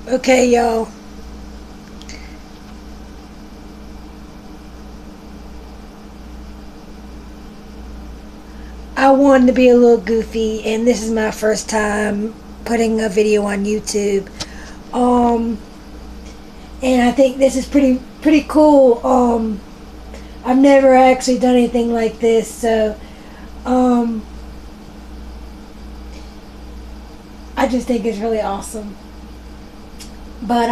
Okay, y'all. I wanted to be a little goofy, and this is my first time putting a video on YouTube. Um, and I think this is pretty cool. I've never actually done anything like this, so um, I just think it's really awesome. But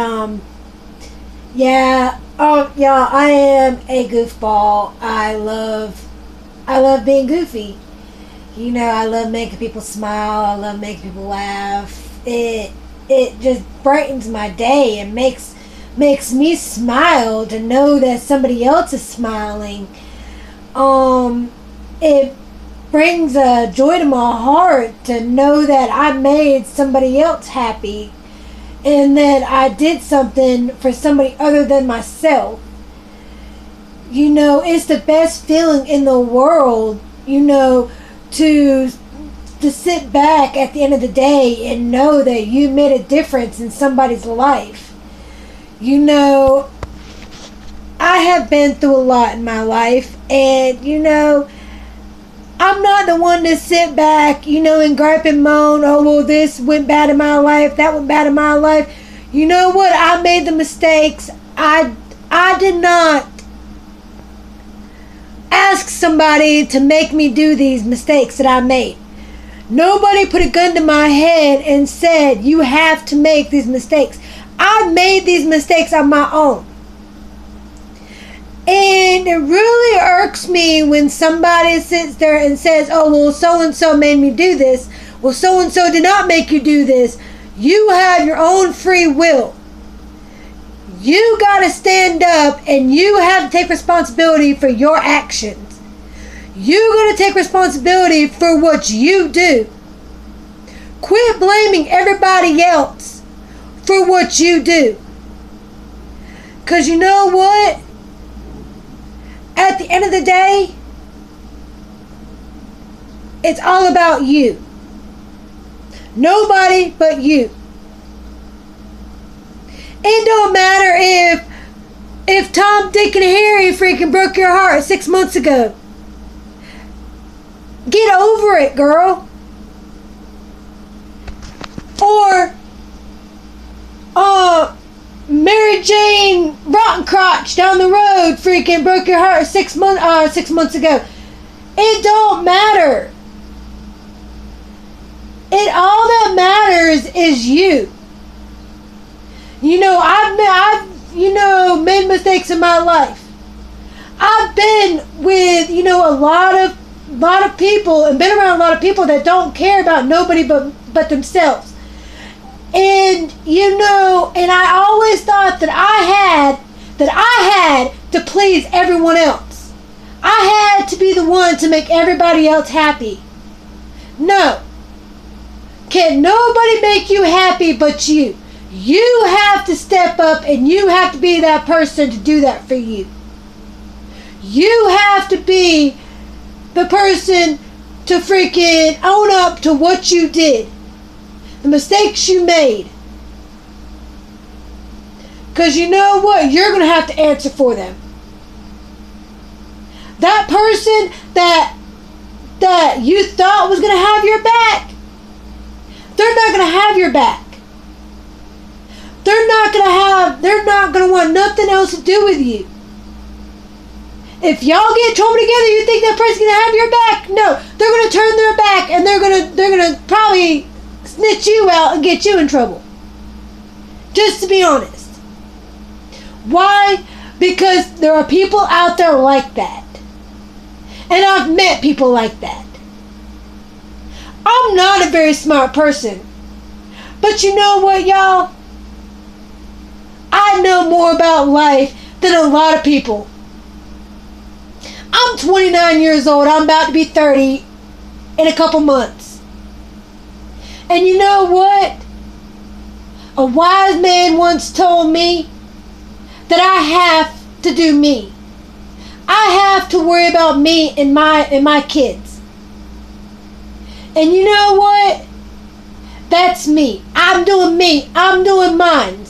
yeah, yeah, I am a goofball. I love being goofy. You know, I love making people smile. I love making people laugh. It just brightens my day and makes me smile to know that somebody else is smiling. It brings a joy to my heart to know that I made somebody else happy and that I did something for somebody other than myself. You know, it's the best feeling in the world, you know, to sit back at the end of the day and know that you made a difference in somebody's life. You know, I have been through a lot in my life, and you know, I'm not the one to sit back, you know, and gripe and moan, oh well, this went bad in my life, that went bad in my life. You know what? I made the mistakes. I did not ask somebody to make me do these mistakes that I made. Nobody put a gun to my head and said, you have to make these mistakes. I made these mistakes on my own. And it really irks me when somebody sits there and says, oh, well, so-and-so made me do this. Well, so-and-so did not make you do this. You have your own free will. You got to stand up and you have to take responsibility for your actions. You got to take responsibility for what you do. Quit blaming everybody else for what you do. Because you know what? At the end of the day, it's all about you. Nobody but you. It don't matter if Tom, Dick, and Harry freaking broke your heart 6 months ago. Get over it, girl. Or, Mary Jane Rottencrotch down the road freaking broke your heart 6 months ago. It don't matter. All that matters is you. You know, I've you know, made mistakes in my life. I've been with, you know, a lot of people and been around a lot of people that don't care about nobody but themselves. And you know, and I always thought that I had to please everyone else. I had to be the one to make everybody else happy. No. Can nobody make you happy but you? You have to step up and you have to be that person to do that for you. You have to be the person to freaking own up to what you did. The mistakes you made. Because you know what? You're going to have to answer for them. That person that you thought was going to have your back, they're not going to have your back. They're not going to want nothing else to do with you. If y'all get in trouble together, you think that person's going to have your back? No, they're going to turn their back and they're going to probably snitch you out and get you in trouble. Just to be honest. Why? Because there are people out there like that. And I've met people like that. I'm not a very smart person. But you know what, y'all? I know more about life than a lot of people. I'm 29 years old. I'm about to be 30 in a couple months. And you know what? A wise man once told me that I have to do me. I have to worry about me and my kids. And you know what? That's me. I'm doing me. I'm doing mine.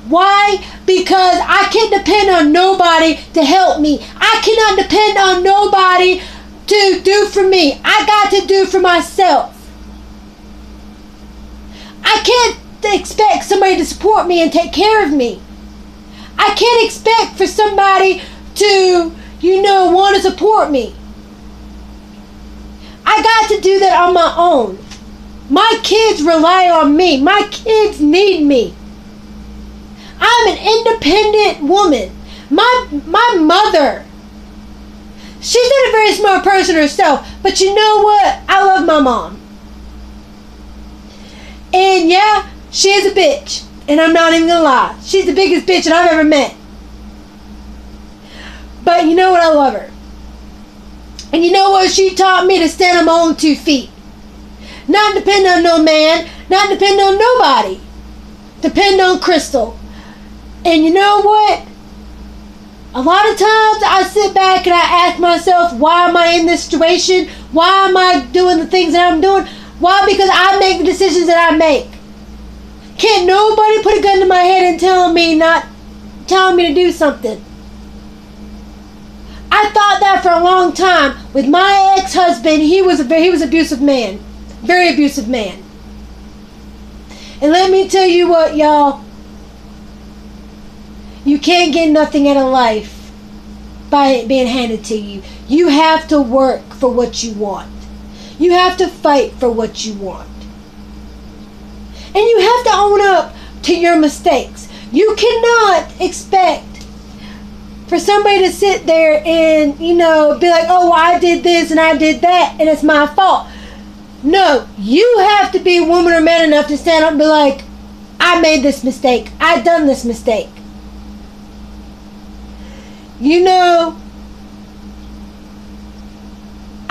Why? Because I can't depend on nobody to help me. I cannot depend on nobody to do for me. I got to do for myself. I can't expect somebody to support me and take care of me. I can't expect for somebody to, want to support me. I got to do that on my own. My kids rely on me. My kids need me. I'm an independent woman. My mother, she's not a very smart person herself, but you know what? I love my mom. And yeah, she is a bitch. And I'm not even gonna lie. She's the biggest bitch that I've ever met. But you know what? I love her. And you know what? She taught me to stand on my own 2 feet. Not depend on no man. Not depend on nobody. Depend on Crystal. And you know what? A lot of times I sit back and I ask myself, why am I in this situation? Why am I doing the things that I'm doing? Why? Because I make the decisions that I make. Can't nobody put a gun to my head and telling me to do something. I thought that for a long time. With my ex-husband, he was abusive man. Very abusive man. And let me tell you what, y'all. You can't get nothing out of life by it being handed to you. You have to work for what you want. You have to fight for what you want. And you have to own up to your mistakes. You cannot expect for somebody to sit there and, be like, oh, well, I did this and I did that and it's my fault. No, you have to be a woman or man enough to stand up and be like, I made this mistake. I done this mistake.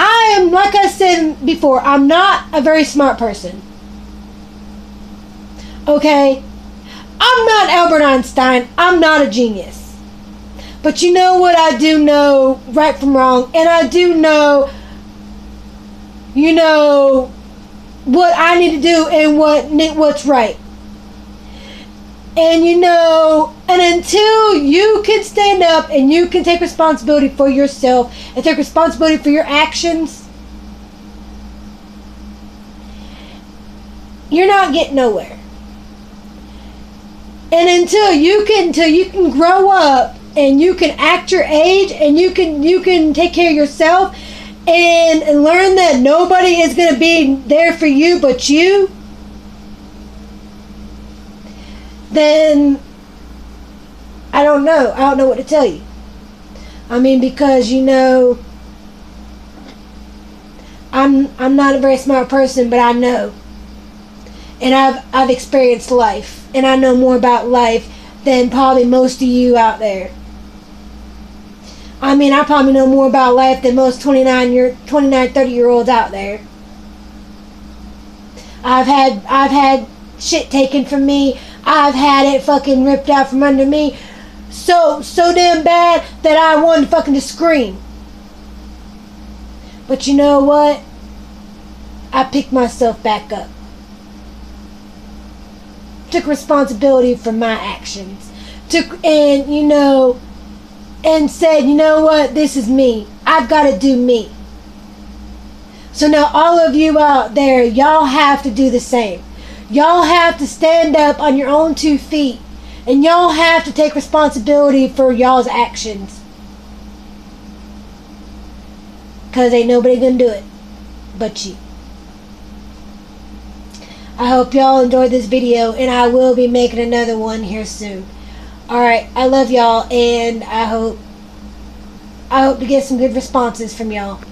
I am, like I said before, I'm not a very smart person. Okay? I'm not Albert Einstein. I'm not a genius. But you know what? I do know right from wrong. And I do know, what I need to do and what's right. And and until you can stand up and you can take responsibility for yourself and take responsibility for your actions, you're not getting nowhere. And until you can grow up and you can act your age and you can take care of yourself and learn that nobody is going to be there for you but you, then I don't know. I don't know what to tell you. I mean, because I'm not a very smart person, but I know. And I've experienced life, and I know more about life than probably most of you out there. I mean, I probably know more about life than most 29, 30-year-olds out there. I've had shit taken from me. I've had it fucking ripped out from under me so damn bad that I wanted to fucking just scream. But you know what? I picked myself back up. Took responsibility for my actions. And said, you know what? This is me. I've got to do me. So now all of you out there, y'all have to do the same. Y'all have to stand up on your own 2 feet. And y'all have to take responsibility for y'all's actions. Because ain't nobody gonna do it but you. I hope y'all enjoyed this video, and I will be making another one here soon. Alright, I love y'all, and I hope to get some good responses from y'all.